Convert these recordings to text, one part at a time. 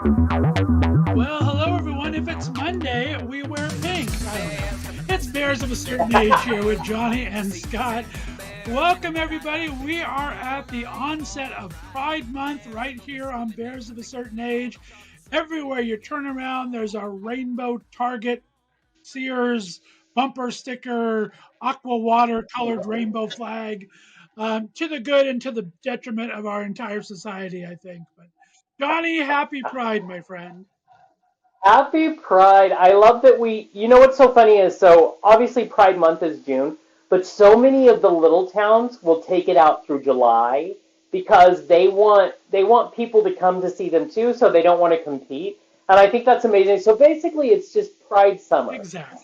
Well, hello everyone. If it's Monday, we wear pink. I don't know. It's Bears of a Certain Age here with Jonny and Scott. Welcome everybody. We are at the onset of Pride Month right here on Bears of a Certain Age. Everywhere you turn around, there's a rainbow Target, Sears bumper sticker, aqua water colored rainbow flag, to the good and to the detriment of our entire society, I think. But Johnny, happy Pride, my friend. Happy Pride. I love that you know what's so funny is so obviously Pride Month is June, but so many of the little towns will take it out through July because they want people to come to see them too, so they don't want to compete. And I think that's amazing. So basically it's just Pride summer. Exactly.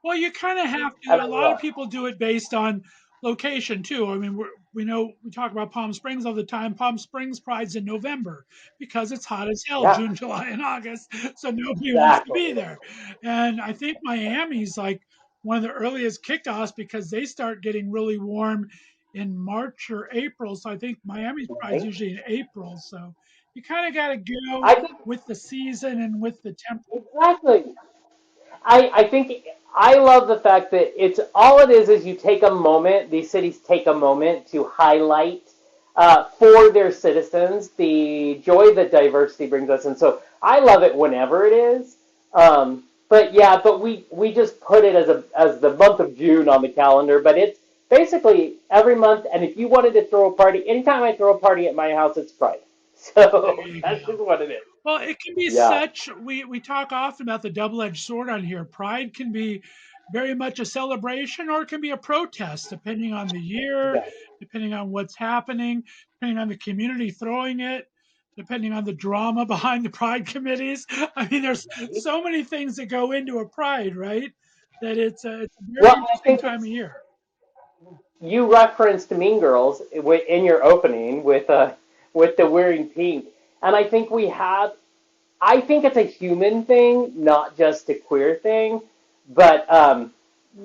Well, you kind of have And to. A I lot of love people do it based on location too. I mean, we know we talk about Palm Springs all the time. Palm Springs Pride's in November because it's hot as hell, yeah, June, July, and August. So nobody wants to exactly. be there. And I think Miami's like one of the earliest kickoffs because they start getting really warm in March or April. So I think Miami's Pride's Right? usually in April. So you kind of got to go I think with the season and with the temperature. exactly. I think I love the fact that it's all it is you take a moment, these cities take a moment to highlight for their citizens the joy that diversity brings us. And so I love it whenever it is. But yeah, but we just put it as the month of June on the calendar, but it's basically every month. And if you wanted to throw a party, anytime I throw a party at my house, it's Friday. There So you that's go. just what it is. Well, it can be Yeah. such. We talk often about the double-edged sword on here. Pride can be very much a celebration, or it can be a protest, depending on the year, Yeah. depending on what's happening, depending on the community throwing it, depending on the drama behind the pride committees. I mean, there's Right. so many things that go into a pride, right? That it's a very Well, I interesting think time of it's year. you referenced Mean Girls in your opening with the wearing pink, and I think we have. I think it's a human thing, not just a queer thing. But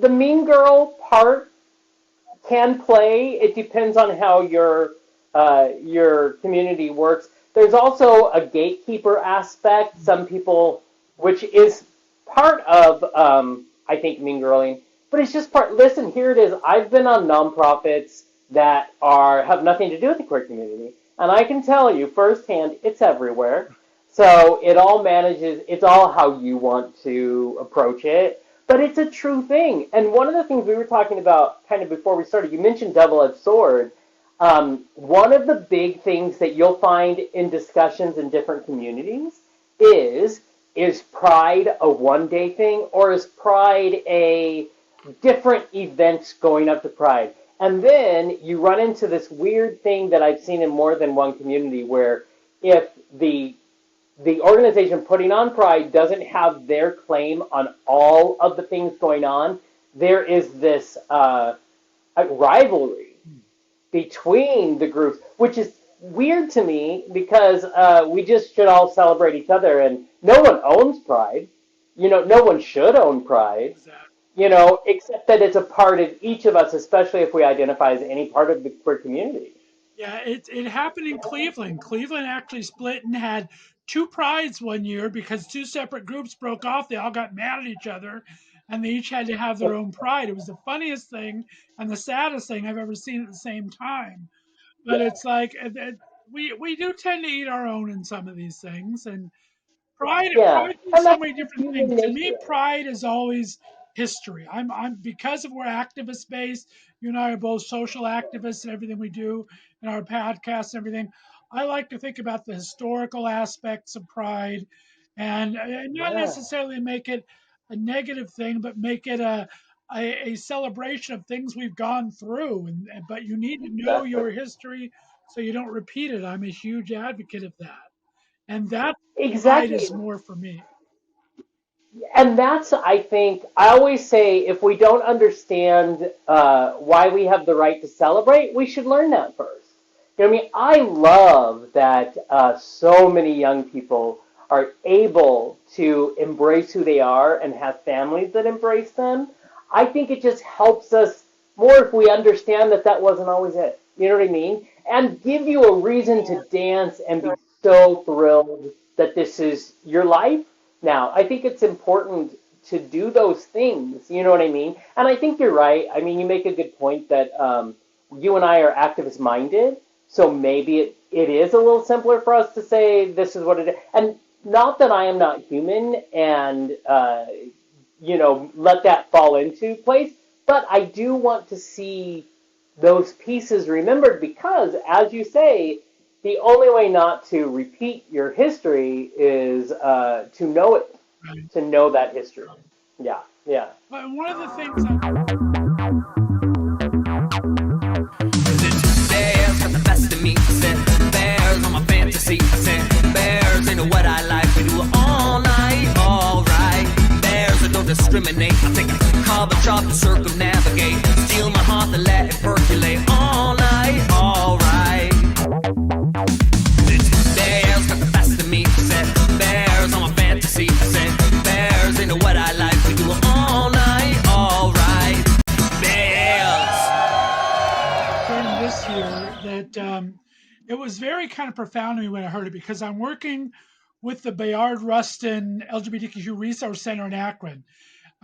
the Mean Girl part can play. It depends on how your community works. There's also a gatekeeper aspect. Some people, which is part of I think mean girling, but it's just part. Listen, here it is. I've been on nonprofits that are have nothing to do with the queer community, and I can tell you firsthand, it's everywhere. So it all manages. It's all how you want to approach it, but it's a true thing. And one of the things we were talking about kind of before we started, you mentioned double-edged sword. One of the big things that you'll find in discussions in different communities is is Pride a one-day thing or is Pride a different events going up to Pride? And then you run into this weird thing that I've seen in more than one community where if the organization putting on Pride doesn't have their claim on all of the things going on, there is this rivalry between the groups, which is weird to me because we just should all celebrate each other, and no one owns Pride. You know, no one should own Pride. Exactly. You know, except that it's a part of each of us, especially if we identify as any part of the queer community. Yeah, it happened in Cleveland. Cleveland actually split and had two prides one year because two separate groups broke off. They all got mad at each other, and they each had to have their own pride. It was the funniest thing and the saddest thing I've ever seen at the same time. But Yeah, it's like we do tend to eat our own in some of these things, and pride yeah, means and so that's many just different things. human To me, nature. pride is always history. I'm because of we're activist based. You and I are both social activists and everything we do in our podcasts and everything. I like to think about the historical aspects of pride, and not Yeah, necessarily make it a negative thing, but make it a celebration of things we've gone through. But you need to know exactly. your history so you don't repeat it. I'm a huge advocate of that, and that pride Exactly. is more for me. And that's, I think, I always say if we don't understand why we have the right to celebrate, we should learn that first. You know what I mean? I love that so many young people are able to embrace who they are and have families that embrace them. I think it just helps us more if we understand that that wasn't always it. You know what I mean? And give you a reason to dance and be so thrilled that this is your life now. I think it's important to do those things. You know what I mean? And I think you're right. I mean, you make a good point that you and I are activist minded. So maybe it is a little simpler for us to say this is what it is. And not that I am not human and, let that fall into place. But I do want to see those pieces remembered because, as you say, the only way not to repeat your history is to know it, Right. to know that history. Yeah, yeah. But one of the things I Bears got the best of me. I said, bears on my fantasy. I said, bears ain't what I like. We do it all night, alright. Bears that don't discriminate. I take a cover chop to circumnavigate. Steal my heart and let it percolate all night, alright. Bears got the best of me. I said, bears on my fantasy. I said, bears ain't what I like. We do it all night, alright. Bears. learned this year that it was very kind of profound to me when I heard it because I'm working with the Bayard Rustin LGBTQ Resource Center in Akron.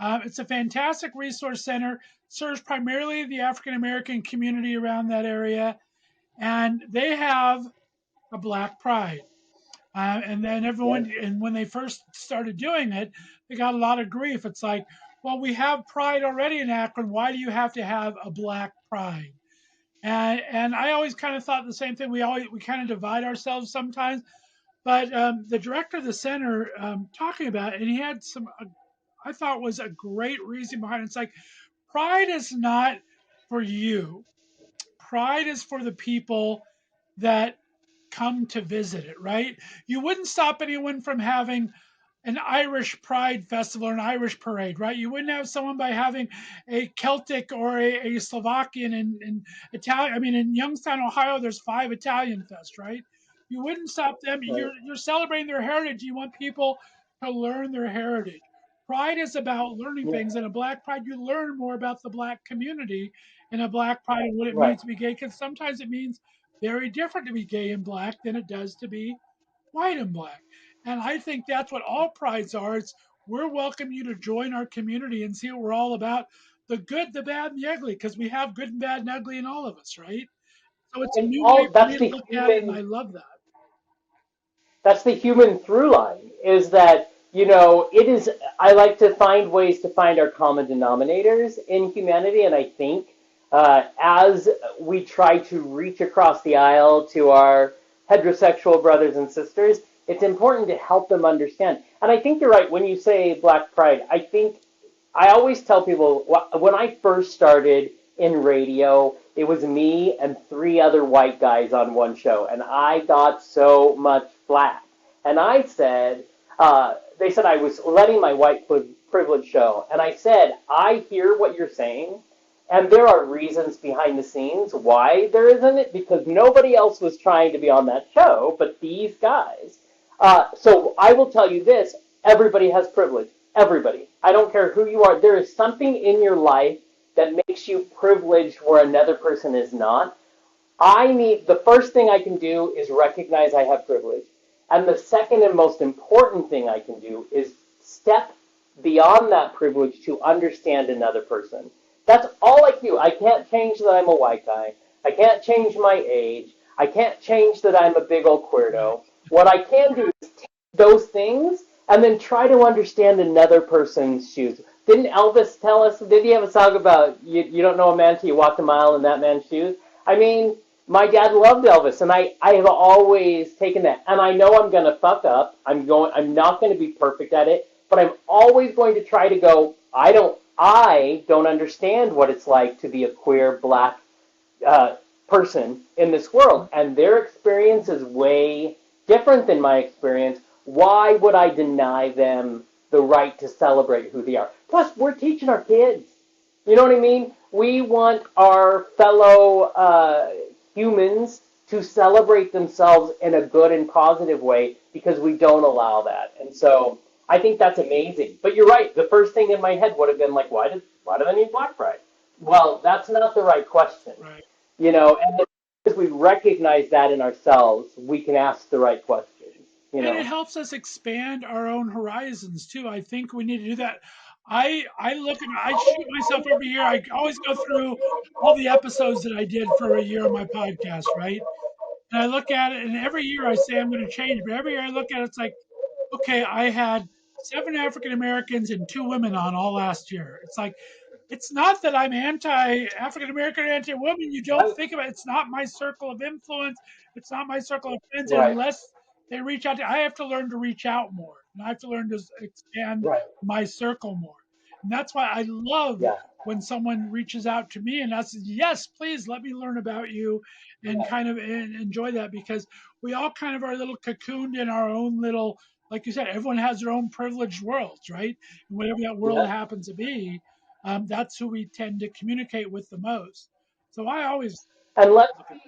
It's a fantastic resource center, serves primarily the African American community around that area, and they have a Black Pride. And then Yeah. everyone, and when they first started doing it, they got a lot of grief. It's like, well, we have Pride already in Akron. Why do you have to have a Black Pride? And I always kind of thought the same thing. We kind of divide ourselves sometimes. But the director of the center talking about it, and he had some I thought was a great reason behind it. It's like pride is not for you. Pride is for the people that come to visit it, right? You wouldn't stop anyone from having an Irish Pride Festival or an Irish parade, right? You wouldn't have someone by having a Celtic or a Slovakian and Italian. I mean, in Youngstown, Ohio, there's 5 Italian Fest, right? You wouldn't stop them. Right. You're celebrating their heritage. You want people to learn their heritage. Pride is about learning Yeah. things. In a Black Pride, you learn more about the Black community in a Black Pride and what it Right. means to be gay. Because sometimes it means very different to be gay and Black than it does to be white and Black. And I think that's what all prides are. It's we're welcome you to join our community and see what we're all about. The good, the bad, and the ugly, because we have good and bad and ugly in all of us, right? So it's a And new way all for me that's to the look at it, and I human love that. that's the human through line is that it is. I like to find ways to find our common denominators in humanity, and I think as we try to reach across the aisle to our heterosexual brothers and sisters, it's important to help them understand. And I think you're right when you say Black Pride. I think I always tell people when I first started in radio, it was me and three other white guys on one show, and I got so much flack. And I said, they said I was letting my white privilege show, and I said, I hear what you're saying, and there are reasons behind the scenes why there isn't it, because nobody else was trying to be on that show but these guys. So I will tell you this, everybody has privilege. Everybody. I don't care who you are. There is something in your life that makes you privileged where another person is not. The first thing I can do is recognize I have privilege. And the second and most important thing I can do is step beyond that privilege to understand another person. That's all I can do. I can't change that I'm a white guy. I can't change my age. I can't change that I'm a big old Right. queerdo. What I can do is take those things and then try to understand another person's shoes. Didn't Elvis tell us, did he have a song about you don't know a man till you walk a mile in that man's shoes? I mean, my dad loved Elvis, and I have always taken that. And I know I'm going to fuck up. I'm not going to be perfect at it, but I'm always going to try to go, I don't understand what it's like to be a queer Black person in this world, and their experience is way different than my experience. Why would I deny them the right to celebrate who they are? Plus, we're teaching our kids. You know what I mean? We want our fellow humans to celebrate themselves in a good and positive way because we don't allow that. And so I think that's amazing. But you're right. The first thing in my head would have been like, why do they need Black Pride? Well, that's not the right question. Right. And If we recognize that in ourselves, we can ask the right questions, you And it know? helps us expand our own horizons too. I think we need to do that. I shoot myself every year. I always go through all the episodes that I did for a year on my podcast, right? And I look at it, and every year I say I'm going to change, but every year I look at it, it's like, okay, I had 7 African Americans and 2 women on all last year. It's like, it's not that I'm anti African American or anti women. You don't Right, think about it. It's not my circle of influence. It's not my circle of friends right, unless they reach out to. I have to learn to reach out more, and I have to learn to expand right. my circle more. And that's why I love Yeah, when someone reaches out to me and asks, "Yes, please let me learn about you," and yeah, kind of enjoy that because we all kind of are a little cocooned in our own little. Like you said, everyone has their own privileged worlds, right? And whatever that world yeah. happens to be, that's who we tend to communicate with the most. So I always And look at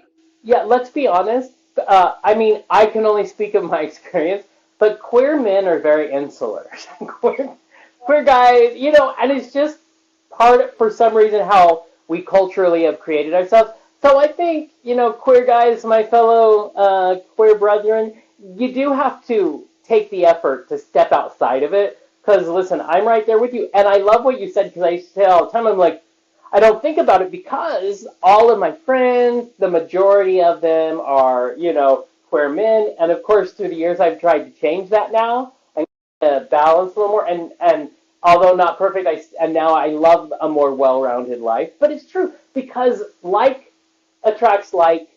yeah, let's be honest. I mean, I can only speak of my experience, but queer men are very insular. Queer guys, you know, and it's just for some reason, how we culturally have created ourselves. So I think, you know, queer guys, my fellow queer brethren, you do have to take the effort to step outside of it. Because listen, I'm right there with you, and I love what you said. Because I say all the time, I'm like, I don't think about it because all of my friends, the majority of them are, you know, queer men. And of course, through the years, I've tried to change that now and balance a little more. And although not perfect, and now I love a more well-rounded life. But it's true because like attracts like.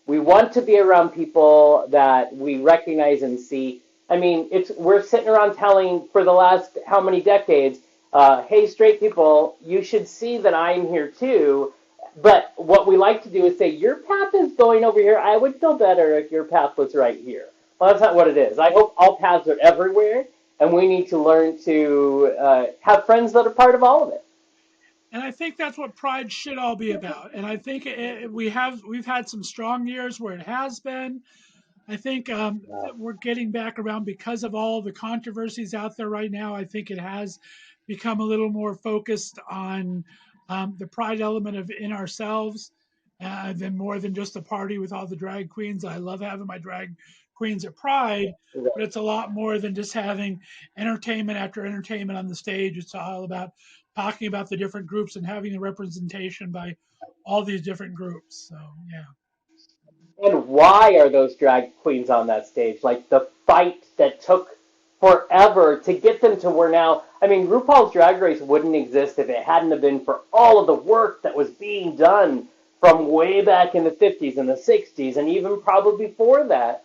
We want to be around people that we recognize and see. I mean, we're sitting around telling for the last how many decades, hey, straight people, you should see that I'm here too. But what we like to do is say, your path is going over here. I would feel better if your path was right here. Well, that's not what it is. I hope all paths are everywhere, and we need to learn to have friends that are part of all of it. and I think that's what pride should all be about. And I think we've had some strong years where it has been. I think Yeah, we're getting back around because of all the controversies out there right now. I think it has become a little more focused on the pride element of in ourselves than more than just a party with all the drag queens. I love having my drag queens at Pride, but it's a lot more than just having entertainment after entertainment on the stage. It's all about talking about the different groups and having the representation by all these different groups. So yeah. and why are those drag queens on that stage? Like the fight that took forever to get them to where now. I mean, RuPaul's Drag Race wouldn't exist if it hadn't have been for all of the work that was being done from way back in the 50s and the 60s and even probably before that.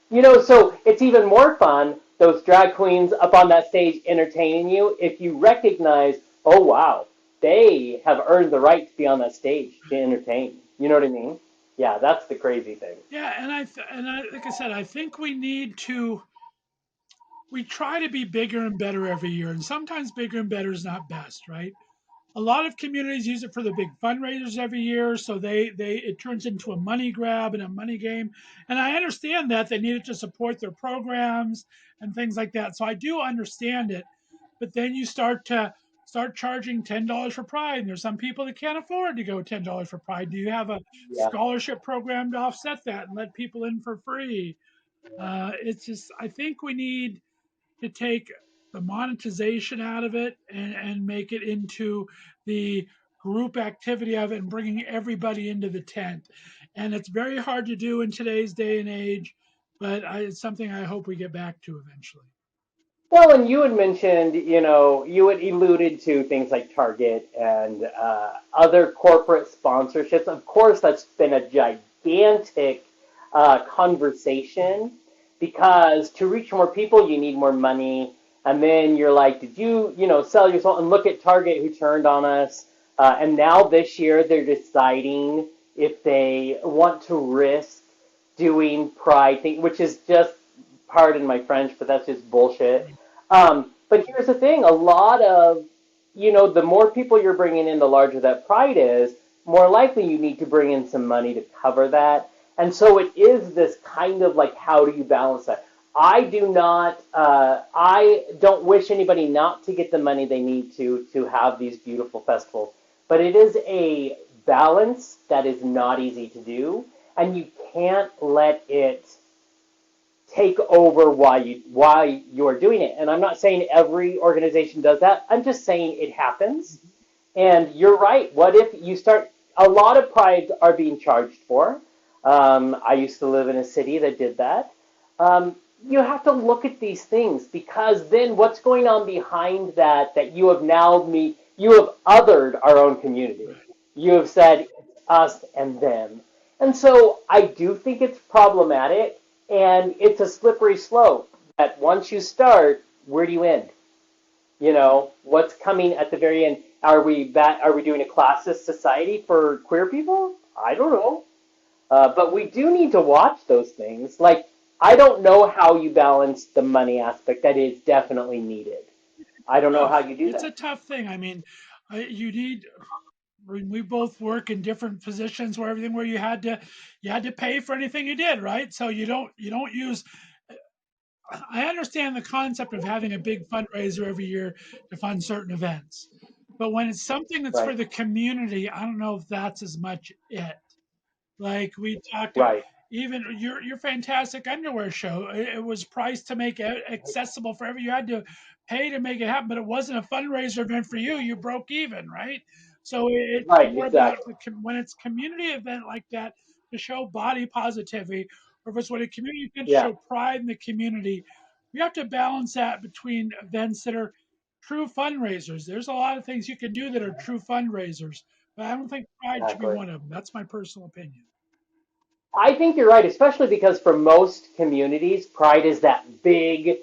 You know, so it's even more fun, those drag queens up on that stage entertaining you, if you recognize, oh, wow, they have earned the right to be on that stage to entertain. You know what I mean? Yeah, that's the crazy thing. Yeah, like I said, I think we try to be bigger and better every year, and sometimes bigger and better is not best, right? A lot of communities use it for the big fundraisers every year, so they it turns into a money grab and a money game. And I understand that they need it to support their programs and things like that. So I do understand it. But then you start charging $10 for Pride, and there's some people that can't afford to go $10 for Pride. Do you have a Yeah. scholarship program to offset that and let people in for free? It's just I think we need to take the monetization out of it and make it into the group activity of it and bringing everybody into the tent. And it's very hard to do in today's day and age, but it's something I hope we get back to eventually. Well, and you had mentioned, you know, you had alluded to things like Target and other corporate sponsorships. Of course, that's been a gigantic conversation because to reach more people, you need more money. And then you're like, did you, you know, sell your soul? And look at Target who turned on us. And now this year, they're deciding if they want to risk doing Pride thing, which is just, pardon my French, but that's just bullshit. But here's the thing: a lot of, you know, the more people you're bringing in, the larger that pride is. More likely, you need to bring in some money to cover that. And so it is this kind of like, how do you balance that? I do not. I don't wish anybody not to get the money they need to have these beautiful festivals. But it is a balance that is not easy to do, and you can't let it take over why you're doing it. And I'm not saying every organization does that. I'm just saying it happens. And you're right. What if you start? A lot of prides are being charged for. I used to live in a city that did that. You have to look at these things, because then what's going on behind that? That you have you have othered our own community. You have said it's us and them. And so I do think it's problematic, and it's a slippery slope that once you start, where do you end? What's coming at the very end? Are we doing a classist society for queer people? I don't know. But we do need to watch those things. Like, I don't know how you balance the money aspect that is definitely needed. I don't know how Tough. you do It's that. a tough thing. I mean, you need. We both work in different positions where everything where you had to pay for anything you did, right? So you don't use. I understand the concept of having a big fundraiser every year to fund certain events, but when it's something that's for Right. the community, I don't know if that's as much it. Like we talked, Right. even your fantastic underwear show, it was priced to make it accessible for every. You had to pay to make it happen, but it wasn't a fundraiser event for you. You broke even, right? So it's Right. more about Exactly. when it's community event like that to show body positivity, or if it's when a community event to Yeah. show pride in the community. We have to balance that between events that are true fundraisers. There's a lot of things you can do that are true fundraisers, but I don't think pride should be Exactly. one of them. That's my personal opinion. I think you're right, especially because for most communities, Pride is that big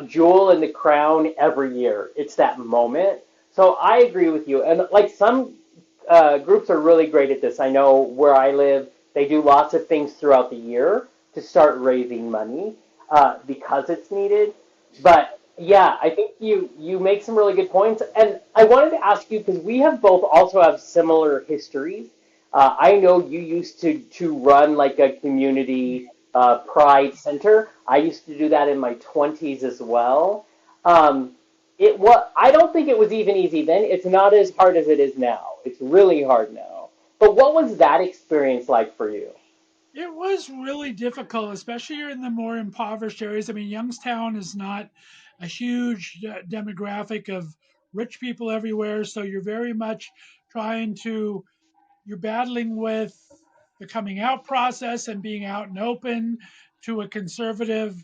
jewel in the crown every year. It's that moment. So I agree with you. And like some groups are really great at this. I know where I live, they do lots of things throughout the year to start raising money because it's needed. But yeah, I think you make some really good points. And I wanted to ask you, because we have both also have similar histories. I know you used to run like a community pride center. I used to do that in my 20s as well. Um, I don't think it was even easy then. It's not as hard as it is now. It's really hard now. But what was that experience like for you? It was really difficult, especially in the more impoverished areas. I mean, Youngstown is not a huge demographic of rich people everywhere, so you're very much trying to you're battling with the coming out process and being out and open to a conservative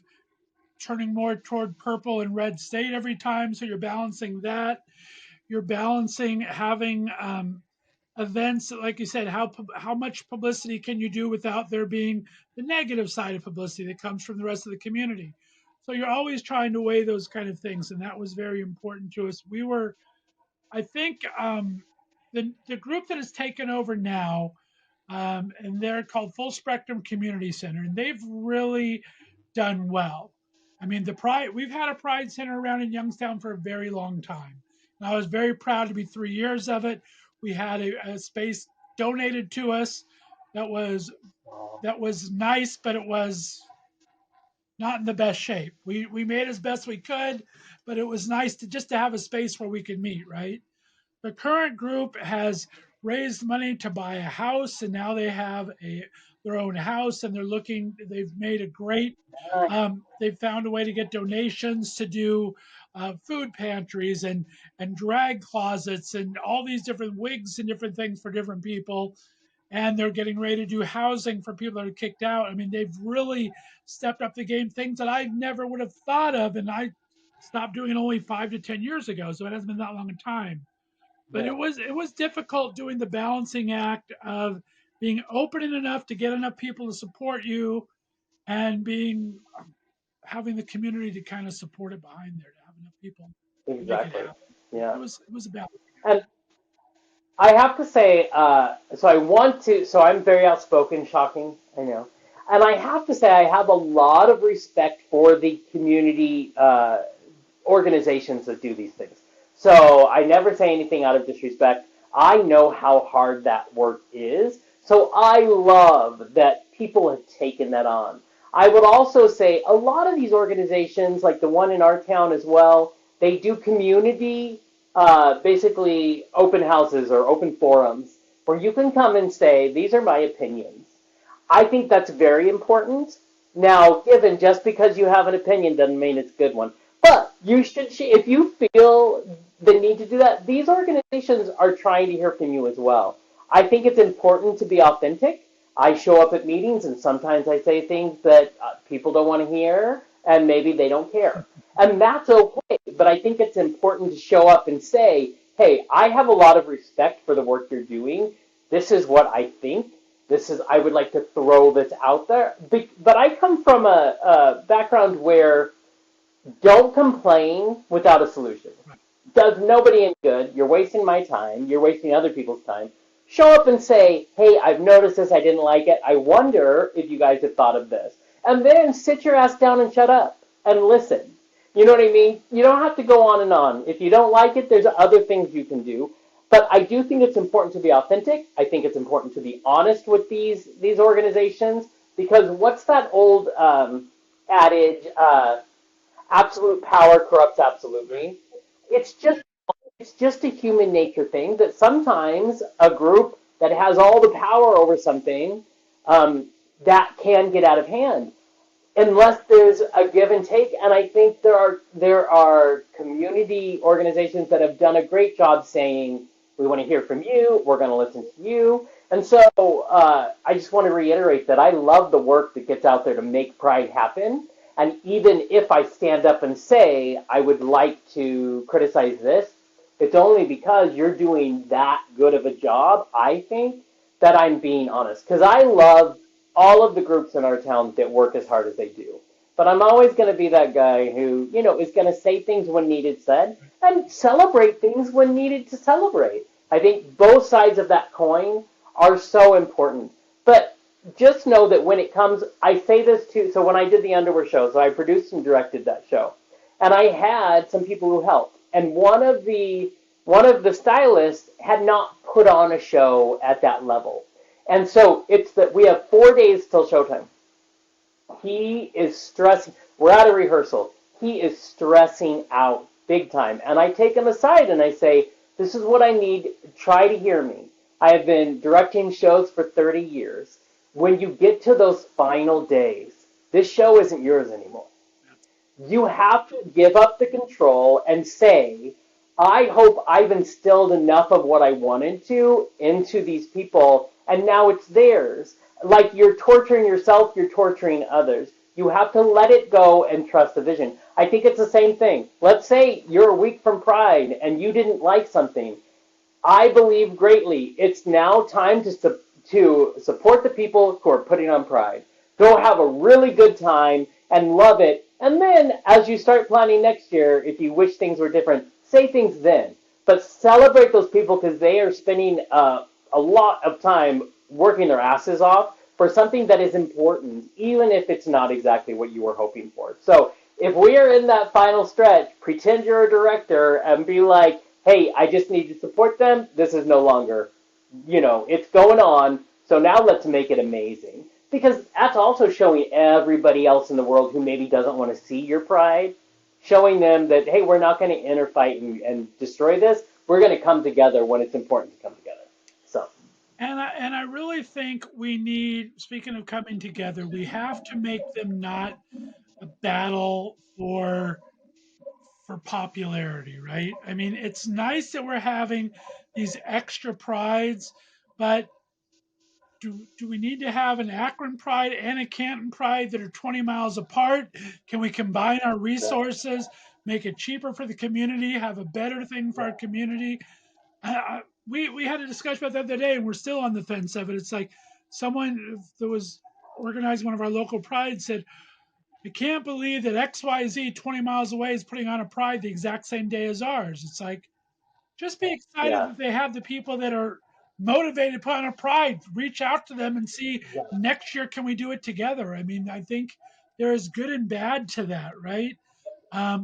turning more toward purple and red state every time. So you're balancing that. You're balancing having events, like you said, how much publicity can you do without there being the negative side of publicity that comes from the rest of the community. So you're always trying to weigh those kind of things, and that was very important to us. We were, I think, the group that has taken over now, and they're called Full Spectrum Community Center, and they've really done well. I mean, the Pride we've had a Pride Center around in Youngstown for a very long time, and I was very proud to be 3 years of it. We had a space donated to us that was nice, but it was not in the best shape. We made as best we could, but it was nice to have a space where we could meet, right? The current group has raised money to buy a house, and now they have their own house, and they've made a great Uh, they've found a way to get donations to do food pantries and drag closets and all these different wigs and different things for different people, and they're getting ready to do housing for people that are kicked out. I mean, they've really stepped up the game, things that I never would have thought of, and I stopped doing it only 5 to 10 years ago, so it hasn't been that long a time. But yeah, it was difficult doing the balancing act of being open enough to get enough people to support you, and being having the community to kind of support it behind there, to have enough people to make it exactly. happen. Yeah. It was a balance. And I have to say, so I'm very outspoken, shocking, I know. And I have to say, I have a lot of respect for the community organizations that do these things. So I never say anything out of disrespect. I know how hard that work is. So I love that people have taken that on. I would also say a lot of these organizations, like the one in our town as well, they do community, basically open houses or open forums. where you can come and say, these are my opinions. I think that's very important. Now, given just because you have an opinion doesn't mean it's a good one. But you should, if you feel the need to do that, these organizations are trying to hear from you as well. I think it's important to be authentic. I show up at meetings and sometimes I say things that people don't want to hear and maybe they don't care. And that's okay. But I think it's important to show up and say, hey, I have a lot of respect for the work you're doing. This is what I think. This is, I would like to throw this out there. But I come from a background where don't complain without a solution. Does nobody any good. You're wasting my time. You're wasting other people's time. Show up and say, hey, I've noticed this. I didn't like it. I wonder if you guys have thought of this. And then sit your ass down and shut up and listen. You know what I mean? You don't have to go on and on. If you don't like it, there's other things you can do. But I do think it's important to be authentic. I think it's important to be honest with these organizations, because what's that old adage? Absolute power corrupts absolutely. It's just it's just a human nature thing that sometimes a group that has all the power over something, that can get out of hand unless there's a give and take. And I think there are community organizations that have done a great job saying, we want to hear from you, we're going to listen to you. And so I just want to reiterate that I love the work that gets out there to make Pride happen. And even if I stand up and say I would like to criticize this, it's only because you're doing that good of a job, I think, that I'm being honest. Because I love all of the groups in our town that work as hard as they do. But I'm always going to be that guy who, is going to say things when needed said and celebrate things when needed to celebrate. I think both sides of that coin are so important. But just know that when it comes, I say this too. So when I did the underwear show, so I produced and directed that show, and I had some people who helped. And one of the stylists had not put on a show at that level. And so it's that we have 4 days till showtime. He is stressing. We're at a rehearsal. He is stressing out big time. And I take him aside and I say, this is what I need. Try to hear me. I have been directing shows for 30 years. When you get to those final days, this show isn't yours anymore. You have to give up the control and say, I hope I've instilled enough of what I wanted to into these people, and now it's theirs. Like you're torturing yourself, you're torturing others. You have to let it go and trust the vision. I think it's the same thing. Let's say you're a week from Pride and you didn't like something. I believe greatly it's now time to support the people who are putting on Pride. Go have a really good time and love it. And then as you start planning next year, if you wish things were different, say things then. But celebrate those people because they are spending a lot of time working their asses off for something that is important, even if it's not exactly what you were hoping for. So if we are in that final stretch, pretend you're a director and be like, hey, I just need to support them. This is no longer, it's going on. So now let's make it amazing. Because that's also showing everybody else in the world who maybe doesn't want to see your Pride, showing them that, hey, we're not going to interfight and destroy this. We're going to come together when it's important to come together. So, And I really think we need, speaking of coming together, we have to make them not a battle for popularity, right? I mean, it's nice that we're having these extra prides, but do we need to have an Akron Pride and a Canton Pride that are 20 miles apart? Can we combine our yeah, resources, make it cheaper for the community, have a better thing for our yeah, community? We had a discussion about that the other day, and we're still on the fence of it. It's like someone that was organizing one of our local prides said, "I can't believe that XYZ 20 miles away is putting on a pride the exact same day as ours." It's like, just be excited yeah, that they have the people that are motivated to put on a pride. Reach out to them and see yeah, next year, can we do it together? I mean, I think there is good and bad to that, right? right,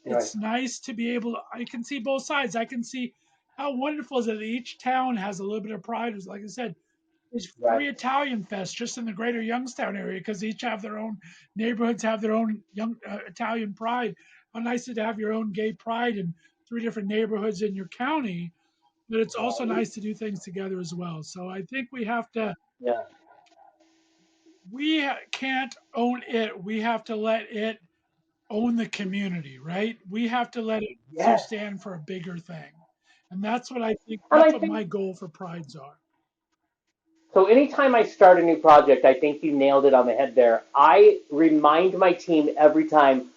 It's nice to be able to, I can see both sides. I can see how wonderful is it that each town has a little bit of pride. Like I said, there's right, 3 Italian fests just in the greater Youngstown area because each have their own neighborhoods have their own young Italian pride. How nice is it to have your own gay pride in 3 different neighborhoods in your county? but it's also nice to do things together as well. So I think Yeah. we can't own it. We have to let it own the community, right? We have to let it also Yes. stand for a bigger thing. And that's what I think, And that's I what think my goal for prides are. so anytime I start a new project, I think you nailed it on the head there. I remind my team every time,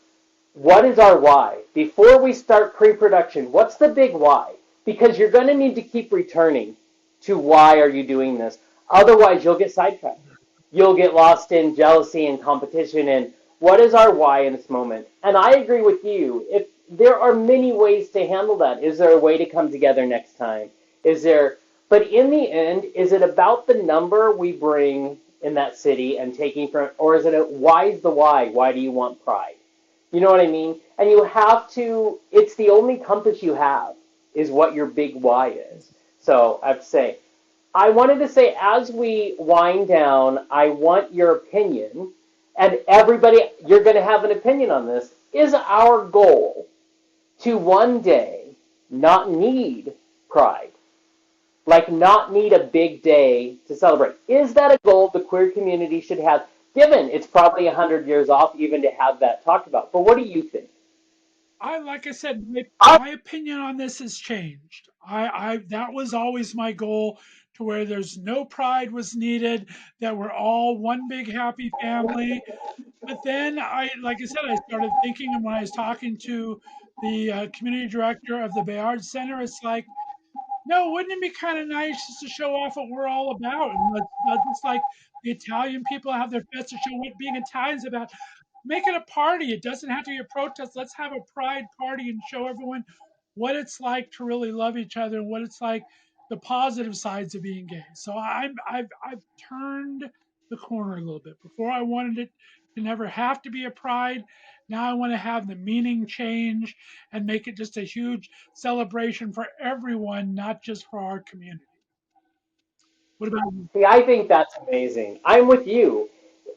what is our why? Before we start pre-production, what's the big why? Because you're going to need to keep returning to why are you doing this. Otherwise, you'll get sidetracked. You'll get lost in jealousy and competition and what is our why in this moment? And I agree with you. If there are many ways to handle that. Is there a way to come together next time? Is there but in the end, is it about the number we bring in that city and taking from or is it a why is the why? Why do you want pride? You know what I mean? And you have to, it's the only compass you have is what your big why is. So I have to say, I wanted to say as we wind down, I want your opinion, and everybody, you're going to have an opinion on this. Is our goal to one day not need pride? Like not need a big day to celebrate. Is that a goal the queer community should have? Given it's probably 100 years off, even to have that talked about. But what do you think? Like I said, I, my opinion on this has changed. That was always my goal, to where there's no pride was needed, that we're all one big happy family. But then like I said, I started thinking, and when I was talking to the community director of the Bayard Center, it's like, no, wouldn't it be kind of nice just to show off what we're all about? And just like the Italian people have their fest to show what being Italian is about. Make it a party. It doesn't have to be a protest. Let's have a pride party and show everyone what it's like to really love each other and what it's like, the positive sides of being gay. So I've turned the corner a little bit. Before I wanted it to never have to be a pride. Now I want to have the meaning change and make it just a huge celebration for everyone, not just for our community. What about you? See, I think that's amazing. I'm with you.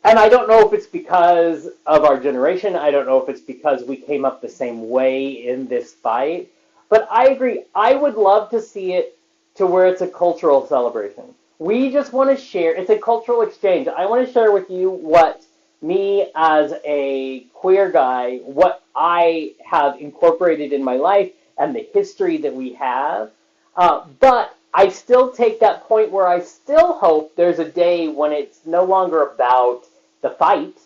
And I don't know if it's because of our generation. I don't know if it's because we came up the same way in this fight. But I agree. I would love to see it to where it's a cultural celebration. We just want to share. It's a cultural exchange. I want to share with you what me as a queer guy, what I have incorporated in my life and the history that we have. But I still take that point where I still hope there's a day when it's no longer about the fight,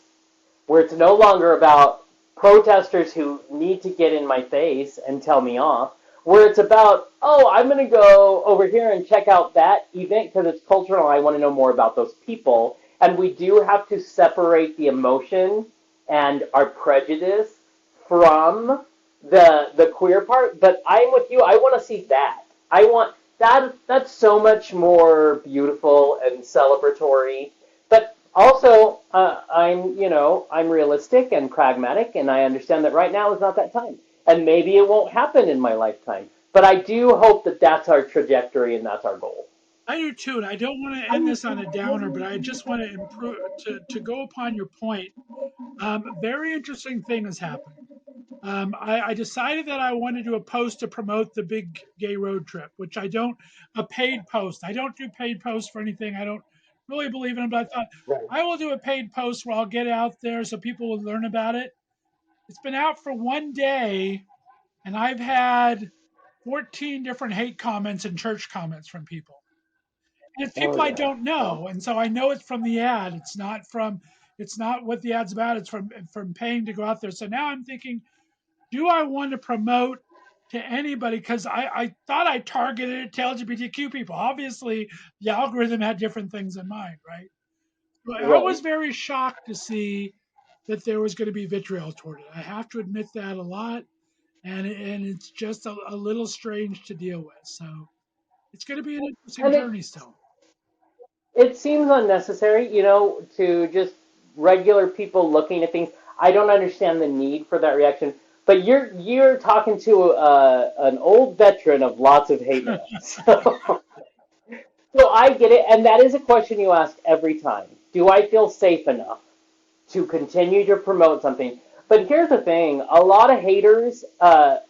where it's no longer about protesters who need to get in my face and tell me off, where it's about, oh, I'm going to go over here and check out that event because it's cultural and I want to know more about those people. And we do have to separate the emotion and our prejudice from the queer part. But I'm with you. I want to see that. I want that's so much more beautiful and celebratory. But also, I'm realistic and pragmatic, and I understand that right now is not that time, and maybe it won't happen in my lifetime. But I do hope that that's our trajectory and that's our goal. I do too, and I don't want to end this on a downer, but I just want to improve to go upon your point. Very interesting thing has happened. I decided that I wanted to do a post to promote the big gay road trip, which I don't, a paid post. I don't do paid posts for anything. I don't really believe in it, but I thought Right. I will do a paid post where I'll get out there so people will learn about it. It's been out for one day, and I've had 14 different hate comments and church comments from people. And it's Oh people I yeah. don't Well, know. And so I know it's from the ad. It's not what the ad's about. It's from paying to go out there. So now I'm thinking, do I want to promote to anybody? Because I thought I targeted it to LGBTQ people. Obviously, the algorithm had different things in mind, right? But I was right. very shocked to see that there was going to be vitriol toward it. I have to admit that a lot, and it's just a little strange to deal with. So it's going to be an interesting And journey still. it seems unnecessary, to just regular people looking at things. I don't understand the need for that reaction. But you're talking to an old veteran of lots of hate mail, so I get it, and that is a question you ask every time. Do I feel safe enough to continue to promote something? But here's the thing: a lot of haters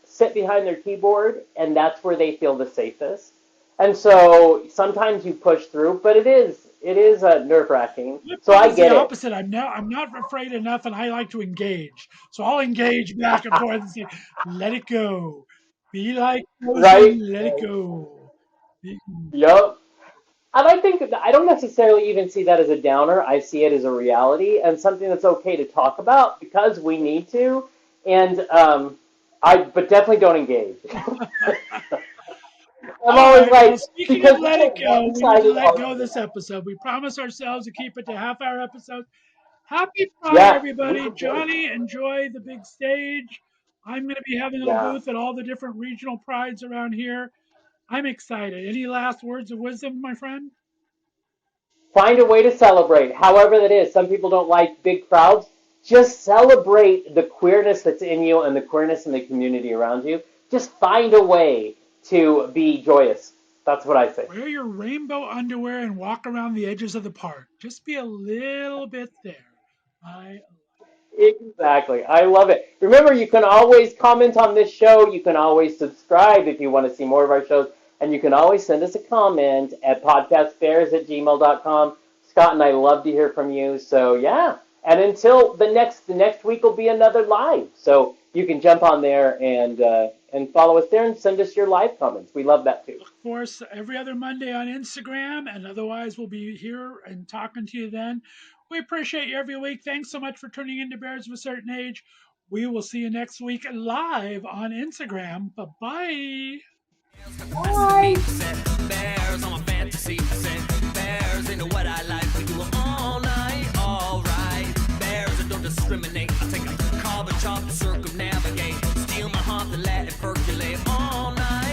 sit behind their keyboard, and that's where they feel the safest. And so sometimes you push through, but it is nerve-wracking. My So thing I is the get it, opposite. I'm not afraid enough, and I like to engage. So I'll engage back and forth and say, "Let it go. Be like right? frozen. Let it go." Yep. And I think I don't necessarily even see that as a downer. I see it as a reality and something that's okay to talk about because we need to. And but definitely don't engage. I'm All always right. Well, like, speaking of because let it's a it go, we need to one-sided let go this argument. episode. We promised ourselves to keep it to half-hour episodes. Happy Pride, Yeah, we everybody. can do it. Johnny, enjoy the big stage. I'm going to be having a Yeah. booth at all the different regional prides around here. I'm excited. Any last words of wisdom, my friend? Find a way to celebrate, however that is. Some people don't like big crowds. Just celebrate the queerness that's in you and the queerness in the community around you. Just find a way to be joyous. That's what I say. Wear your rainbow underwear and walk around the edges of the park. Just be a little bit there. I Exactly. I love it. Remember, you can always comment on this show. You can always subscribe if you want to see more of our shows. And you can always send us a comment at podcastbears@gmail.com. Scott and I love to hear from you. So, yeah. And until the next week will be another live. So you can jump on there and follow us there and send us your live comments. We love that too. Of course, every other Monday on Instagram, and otherwise, we'll be here and talking to you then. We appreciate you every week. Thanks so much for tuning in to Bears of a Certain Age. We will see you next week live on Instagram. Bye bye. Got the best of me. Said bears on my fantasy. Said bears into what I like. We do it all night, alright. Bears that don't discriminate. I take a carbon chop to circumnavigate. Steal my heart and let it percolate all night.